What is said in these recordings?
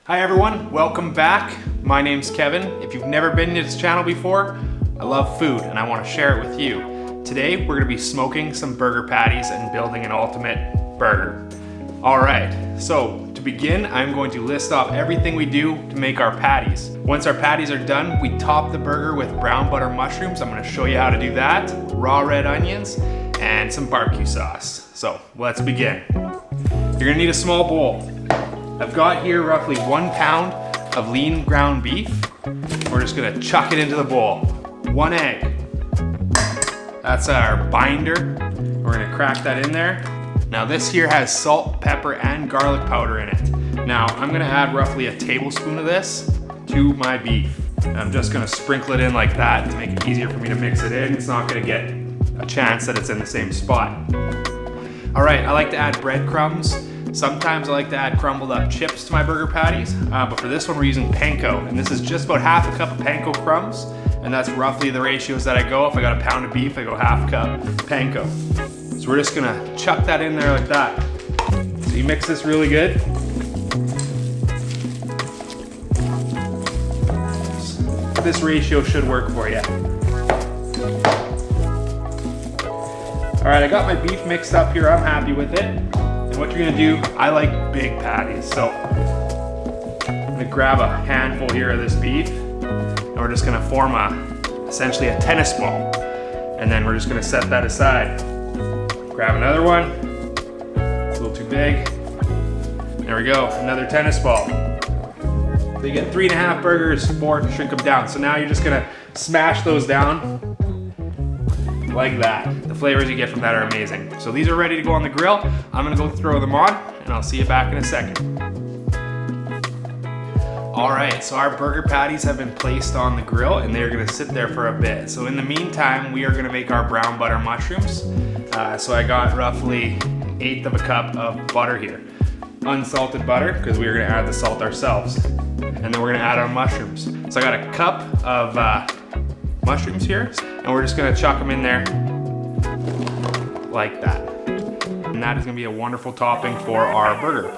Hi everyone, welcome back. My name's Kevin. If you've never been to this channel before, I love food and I want to share it with you. Today we're going to be smoking some burger patties and building an ultimate burger. Alright, so to begin, I'm going to list off everything we do to make our patties. Once our patties are done, we top the burger with brown butter mushrooms. I'm going to show you how to do that, raw red onions, and some barbecue sauce. So let's begin. You're going to need a small bowl. I've got here roughly 1 pound of lean ground beef. We're just gonna chuck it into the bowl. 1 egg. That's our binder. We're gonna crack that in there. Now this here has salt, pepper, and garlic powder in it. Now I'm gonna add roughly a tablespoon of this to my beef. And I'm just gonna sprinkle it in like that to make it easier for me to mix it in. It's not gonna get a chance that it's in the same spot. All right, I like to add breadcrumbs. Sometimes I like to add crumbled up chips to my burger patties, but for this one we're using panko, and this is just about half a cup of panko crumbs, and that's roughly the ratios that I go. If I got a pound of beef, I go half cup panko. So we're just gonna chuck that in there like that. So you mix this really good. This ratio should work for you. All right, I got my beef mixed up here. I'm happy with it. And what you're gonna do, I like big patties, so I'm gonna grab a handful here of this beef, and we're just gonna form essentially a tennis ball. And then we're just gonna set that aside. Grab another one, it's a little too big. There we go, another tennis ball. So you get 3.5 burgers, 4, shrink them down. So now you're just gonna smash those down like that. The flavors you get from that are amazing. So these are ready to go on the grill. I'm gonna go throw them on and I'll see you back in a second. All right, so our burger patties have been placed on the grill and they're gonna sit there for a bit. So in the meantime, we are gonna make our brown butter mushrooms. So I got roughly 1/8 of a cup of butter here. Unsalted butter, because we are gonna add the salt ourselves. And then we're gonna add our mushrooms. So I got a cup of mushrooms here, and we're just gonna chuck them in there like that. And that is gonna be a wonderful topping for our burger.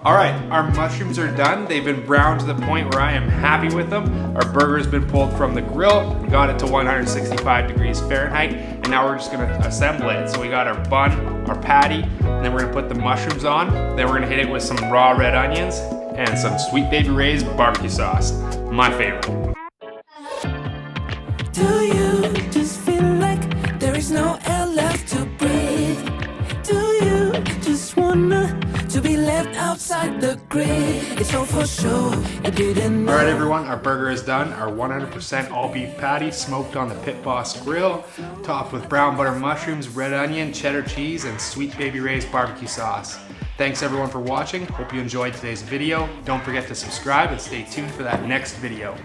All right, our mushrooms are done. They've been browned to the point where I am happy with them. Our burger's been pulled from the grill. We got it to 165 degrees Fahrenheit, and now we're just gonna assemble it. So we got our bun, our patty, and then we're gonna put the mushrooms on. Then we're gonna hit it with some raw red onions and some Sweet Baby Ray's barbecue sauce, my favorite. Do you just feel like there is no air left to breathe? Do you just wanna to be left outside the grid? It's all for sure, you didn't know. All right everyone, our burger is done. Our 100% all beef patty smoked on the Pit Boss grill, topped with brown butter mushrooms, red onion, cheddar cheese, and Sweet Baby Ray's barbecue sauce. Thanks everyone for watching. Hope you enjoyed today's video. Don't forget to subscribe and stay tuned for that next video.